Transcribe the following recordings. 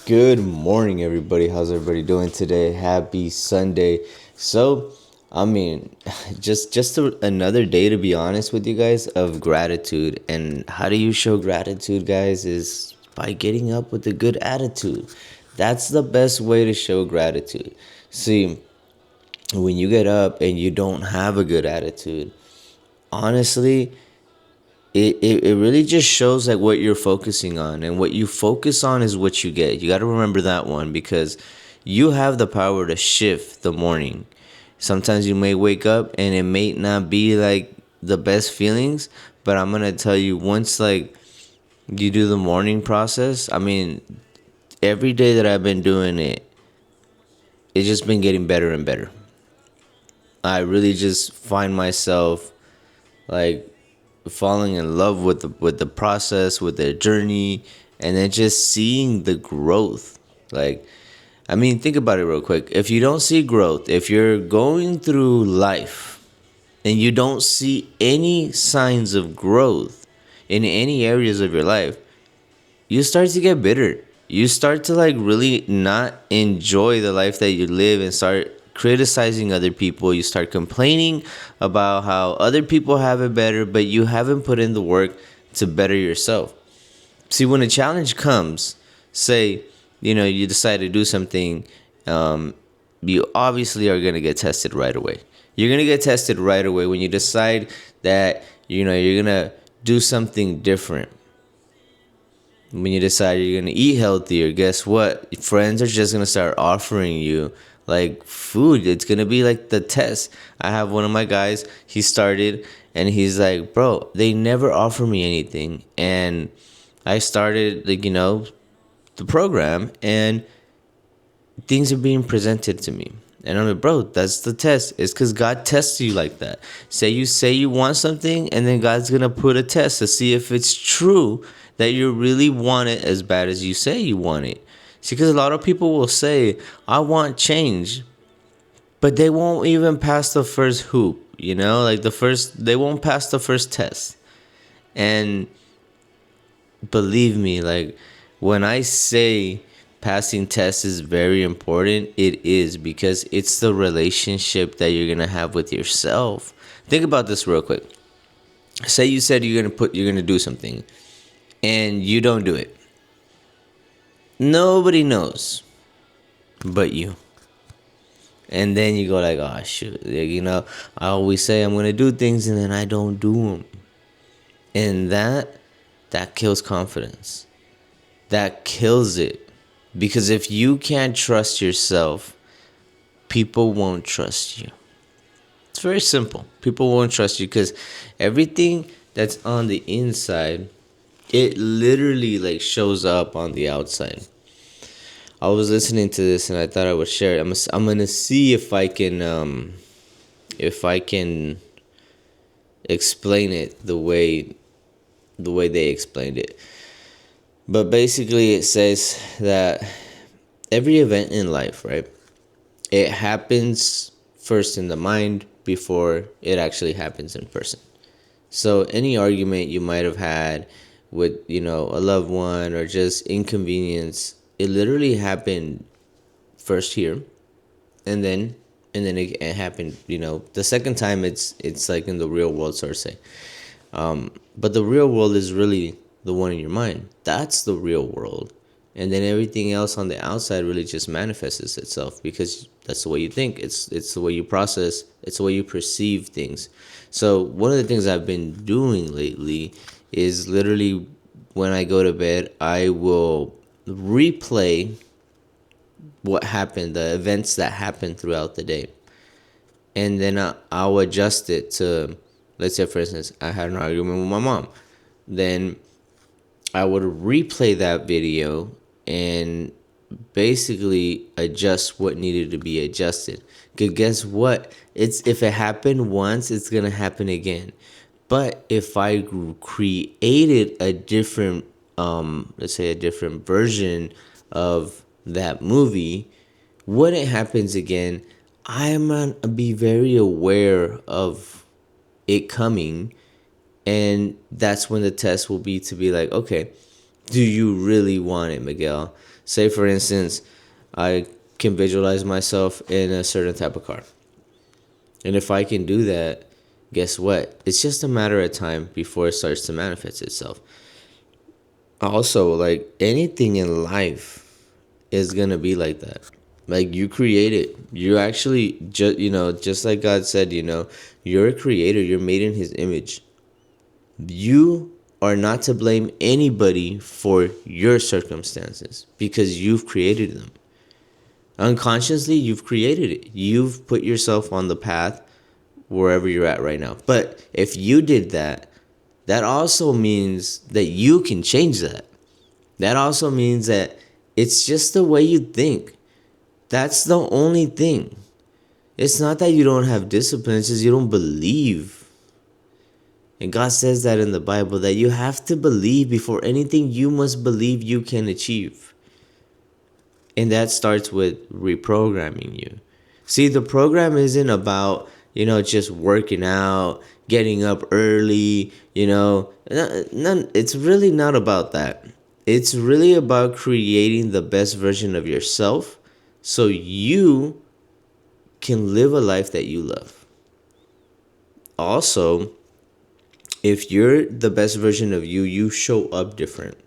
Good morning, everybody. How's everybody doing today? Happy Sunday. So, I mean, another day, to be honest with you guys, of gratitude. And how do you show gratitude, guys? Is by getting up with a good attitude. That's the best way to show gratitude. See, when you get up and you don't have a good attitude, honestly, it really just shows like what you're focusing on, and what you focus on is what you get. You got to remember that one, because you have the power to shift the morning. Sometimes you may wake up and it may not be like the best feelings, but I'm gonna tell you, once like you do the morning process, I mean, every day that I've been doing it, it's just been getting better and better. I really just find myself like falling in love with the process, with the journey, and then just seeing the growth. Like, I mean, think about it real quick. If you don't see growth, if you're going through life and you don't see any signs of growth in any areas of your life, you start to get bitter. You start to like really not enjoy the life that you live, and start criticizing other people. You start complaining about how other people have it better, but you haven't put in the work to better yourself. See, when a challenge comes, say, you decide to do something, you obviously are going to get tested right away. You're going to get tested right away when you decide that, you're going to do something different. When you decide you're gonna eat healthier, guess what? Friends are just gonna start offering you like food. It's gonna be like the test. I have one of my guys, he started and he's like, bro, they never offer me anything. And I started like, the program, and things are being presented to me. And I'm like, bro, that's the test. It's because God tests you like that. Say you want something, and then God's gonna put a test to see if it's true that you really want it as bad as you say you want it. See, because a lot of people will say, I want change, but they won't even pass the first hoop. Like they won't pass the first test. And believe me, like when I say passing tests is very important, it is, because it's the relationship that you're gonna have with yourself. Think about this real quick. Say you said you're gonna do something and you don't do it. Nobody knows but you. And then you go like, oh shoot, I always say I'm gonna do things and then I don't do them. And that kills confidence. That kills it. Because if you can't trust yourself, people won't trust you. It's very simple. People won't trust you because everything that's on the inside, it literally like shows up on the outside. I was listening to this and I thought I would share it. I'm gonna see if I can explain it the way they explained it. But basically, it says that every event in life, right, it happens first in the mind before it actually happens in person. So any argument you might have had with, a loved one, or just inconvenience, it literally happened first here, and then it happened, the second time it's like in the real world, so to say. But the real world is really the one in your mind. That's the real world. And then everything else on the outside really just manifests itself, because that's the way you think. It's the way you process. It's the way you perceive things. So one of the things I've been doing lately is literally when I go to bed, I will replay what happened, the events that happened throughout the day. And then I'll adjust it to, let's say, for instance, I had an argument with my mom. Then I would replay that video and basically adjust what needed to be adjusted. Because guess what? If it happened once, it's going to happen again. But if I created a different, let's say a different version of that movie, when it happens again, I'm going to be very aware of it coming. And that's when the test will be to be like, okay, do you really want it, Miguel? Say, for instance, I can visualize myself in a certain type of car. And if I can do that, guess what? It's just a matter of time before it starts to manifest itself. Also, like anything in life is going to be like that. Like you create it. You actually just like God said, you're a creator, you're made in his image. You are not to blame anybody for your circumstances because you've created them. Unconsciously, you've created it. You've put yourself on the path wherever you're at right now. But if you did that, that also means that you can change that. That also means that it's just the way you think. That's the only thing. It's not that you don't have discipline, it's just you don't believe. And God says that in the Bible, that you have to believe before anything you must believe you can achieve. And that starts with reprogramming you. See, the program isn't about, just working out, getting up early, it's really not about that. It's really about creating the best version of yourself so you can live a life that you love. Also, if you're the best version of you, you show up different.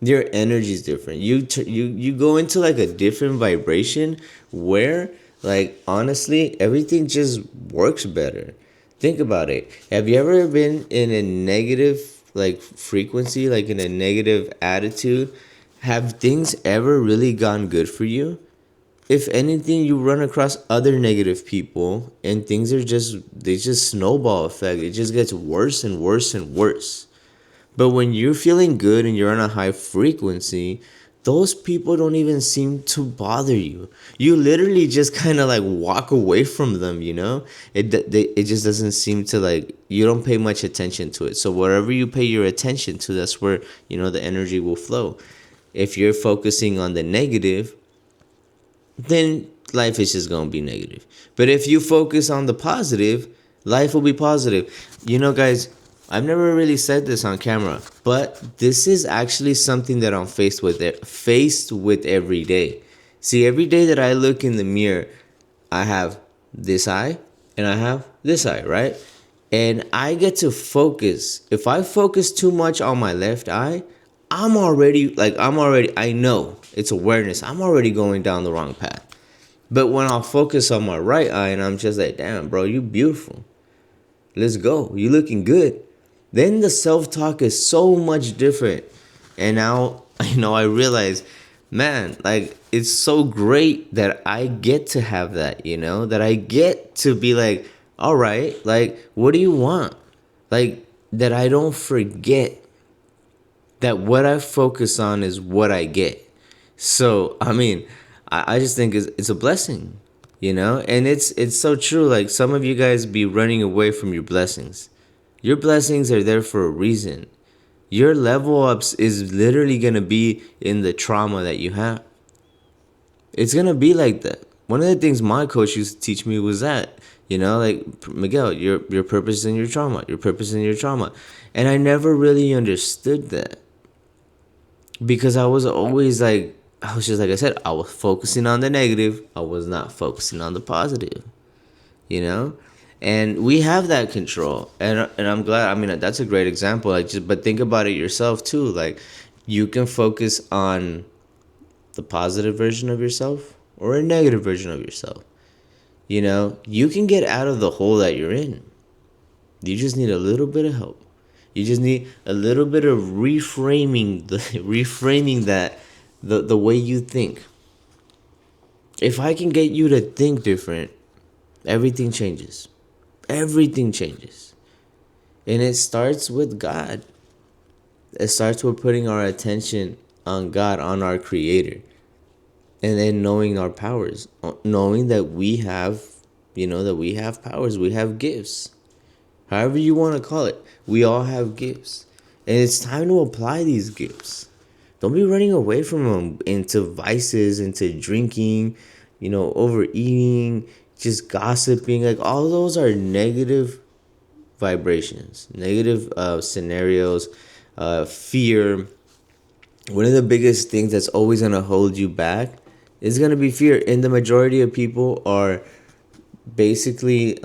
Your energy is different. You go into like a different vibration where, like, honestly, everything just works better. Think about it. Have you ever been in a negative like frequency, like in a negative attitude? Have things ever really gone good for you? If anything, you run across other negative people and things they just snowball effect. It just gets worse and worse and worse. But when you're feeling good and you're on a high frequency, those people don't even seem to bother you. You literally just kind of like walk away from them, It just doesn't seem to, like, you don't pay much attention to it. So wherever you pay your attention to, that's where, the energy will flow. If you're focusing on the negative, then life is just going to be negative. But if you focus on the positive, life will be positive. Guys, I've never really said this on camera, but this is actually something that I'm faced with every day. See, every day that I look in the mirror, I have this eye and I have this eye, right? And I get to focus. If I focus too much on my left eye, I know it's awareness. I'm already going down the wrong path. But when I'll focus on my right eye and I'm just like, damn, bro, you beautiful. Let's go. You looking good. Then the self-talk is so much different. And now, I realize, man, like, it's so great that I get to have that, that I get to be like, all right, like, what do you want? Like, that I don't forget that what I focus on is what I get. So, I just think it's a blessing, and it's so true. Like, some of you guys be running away from your blessings. Your blessings are there for a reason. Your level ups is literally going to be in the trauma that you have. It's going to be like that. One of the things my coach used to teach me was that, like, Miguel, your purpose is in your trauma. Your purpose is in your trauma. And I never really understood that. Because I was just like I said, I was focusing on the negative. I was not focusing on the positive, And we have that control. And I'm glad, that's a great example. But think about it yourself too. Like, you can focus on the positive version of yourself or a negative version of yourself. You can get out of the hole that you're in. You just need a little bit of help. You just need a little bit of reframing that the way you think. If I can get you to think different, everything changes. Everything changes. And it starts with God. It starts with putting our attention on God, on our Creator. And then knowing our powers. Knowing that we have powers. We have gifts. However you want to call it. We all have gifts. And it's time to apply these gifts. Don't be running away from them into vices, into drinking, overeating, just gossiping. Like, all those are negative vibrations, negative scenarios, fear, one of the biggest things that's always going to hold you back is going to be fear. And the majority of people are basically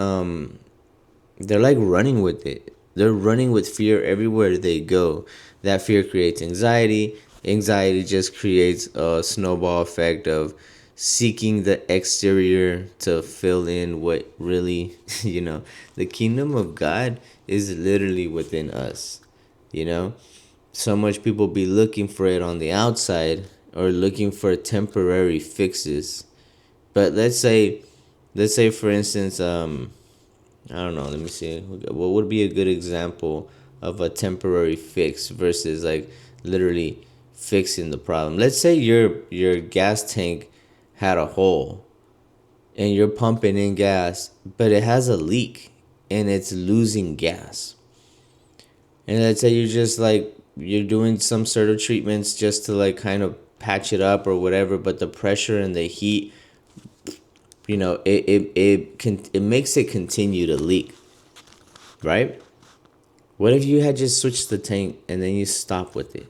they're like running with it. They're running with fear everywhere they go. That fear creates anxiety. Anxiety just creates a snowball effect of seeking the exterior to fill in what really, the kingdom of God is literally within us, you know? So much people be looking for it on the outside or looking for temporary fixes. But let's say for instance, I don't know. Let me see. What would be a good example of a temporary fix versus like literally fixing the problem? Let's say your gas tank had a hole and you're pumping in gas, but it has a leak and it's losing gas. And let's say you're just like you're doing some sort of treatments just to like kind of patch it up or whatever, but the pressure and the heat, it makes it continue to leak, right? What if you had just switched the tank and then you stop with it?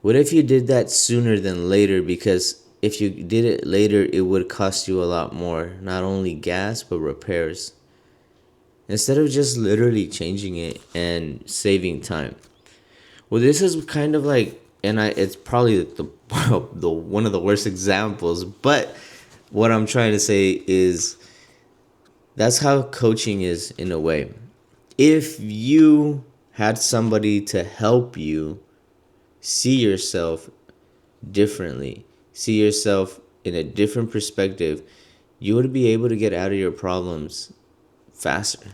What if you did that sooner than later? Because if you did it later, it would cost you a lot more. Not only gas, but repairs. Instead of just literally changing it and saving time. Well, this is kind of like, it's probably the one of the worst examples, but what I'm trying to say is that's how coaching is in a way. If you had somebody to help you see yourself differently, see yourself in a different perspective, you would be able to get out of your problems faster.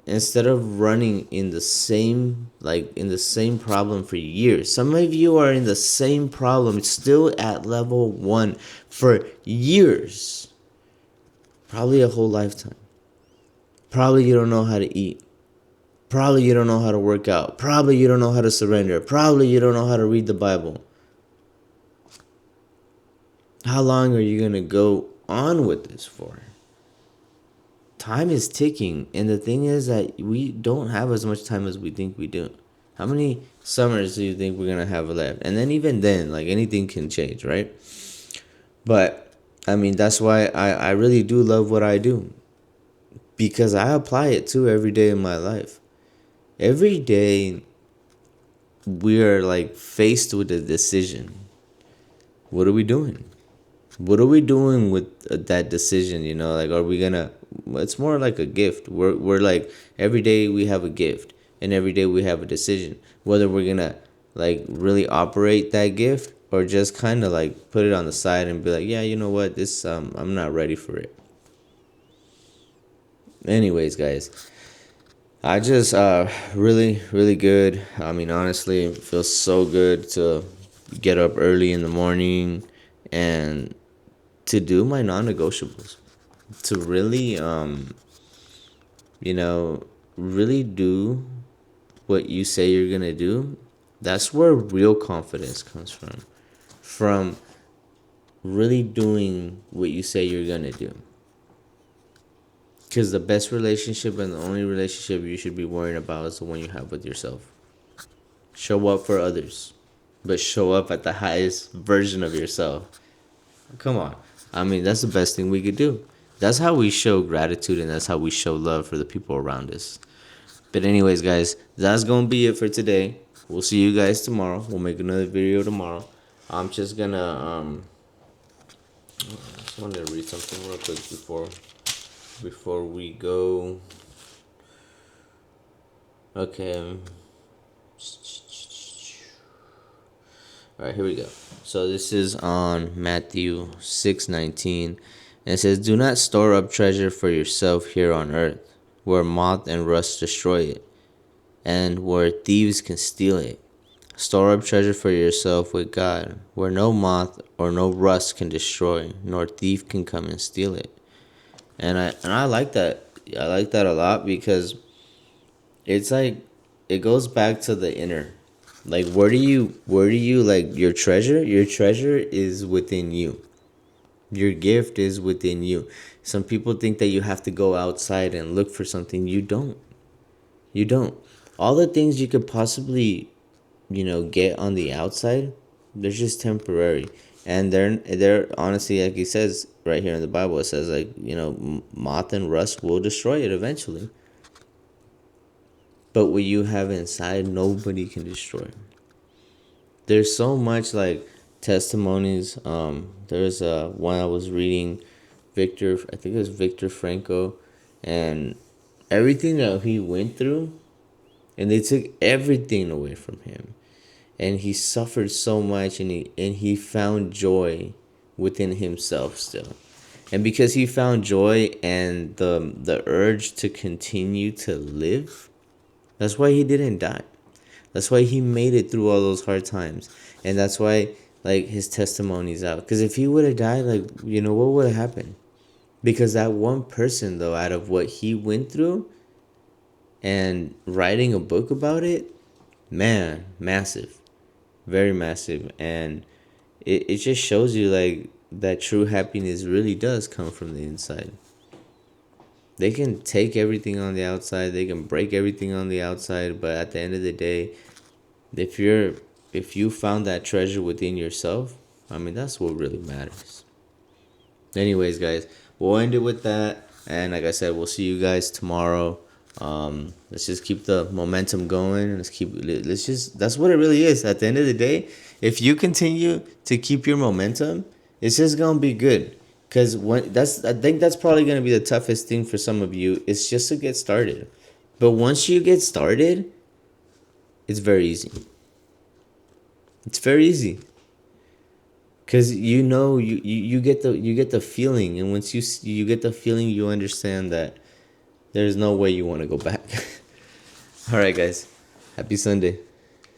Instead of running in the same problem for years. Some of you are in the same problem, still at level 1 for years. Probably a whole lifetime. Probably you don't know how to eat. Probably you don't know how to work out. Probably you don't know how to surrender. Probably you don't know how to read the Bible. How long are you going to go on with this for? Time is ticking, and the thing is that we don't have as much time as we think we do. How many summers do you think we're going to have left? And then even then, like anything can change, right? But, I mean, that's why I really do love what I do. Because I apply it too every day in my life. Every day, we are like faced with a decision. What are we doing? What are we doing with that decision? Like, are we gonna? It's more like a gift. We're like every day we have a gift, and every day we have a decision. Whether we're gonna like really operate that gift or just kind of like put it on the side and be like, yeah, you know what, this I'm not ready for it. Anyways, guys, I just really really good. I mean, honestly, it feels so good to get up early in the morning and to do my non-negotiables, to really you know really do what you say you're gonna do. That's where real confidence comes from really doing what you say you're gonna do. Because the best relationship and the only relationship you should be worrying about is the one you have with yourself. Show up for others, but show up at the highest version of yourself. Come on. I mean, that's the best thing we could do. That's how we show gratitude, and that's how we show love for the people around us. But anyways, guys, that's going to be it for today. We'll see you guys tomorrow. We'll make another video tomorrow. I'm just going to I just wanted to read something real quick before we go. Okay. All right, here we go. So this is on Matthew 6:19. And it says, "Do not store up treasure for yourself here on earth, where moth and rust destroy it, and where thieves can steal it. Store up treasure for yourself with God, where no moth or no rust can destroy, nor thief can come and steal it." And I like that. I like that a lot because it's like it goes back to the inner. Like where do you like your treasure? Your treasure is within you. Your gift is within you. Some people think that you have to go outside and look for something. You don't. You don't. All the things you could possibly get on the outside, they're just temporary. And they're honestly, like he says right here in the Bible, it says, like, moth and rust will destroy it eventually. But what you have inside, nobody can destroy. There's so much, like, testimonies. There's one I was reading, Victor, I think it was Victor Franco, and everything that he went through, and they took everything away from him, and he suffered so much, and he found joy within himself still. And because he found joy and the urge to continue to live, that's why he didn't die. That's why he made it through all those hard times. And that's why, like, his testimony's out. Because if he would have died, like, what would have happened? Because that one person, though, out of what he went through and writing a book about it, man, massive. Very massive. And it just shows you, like, that true happiness really does come from the inside. They can take everything on the outside, they can break everything on the outside, but at the end of the day, if you found that treasure within yourself, I mean, that's what really matters. Anyways, guys, we'll end it with that, and like I said, we'll see you guys tomorrow. Let's just keep the momentum going. Let's just, that's what it really is. At the end of the day, if you continue to keep your momentum, it's just gonna be good. Cause I think that's probably gonna be the toughest thing for some of you. It's just to get started. But once you get started, it's very easy. It's very easy. Cause you get the feeling, and once you get the feeling, you understand that there's no way you want to go back. All right, guys. Happy Sunday.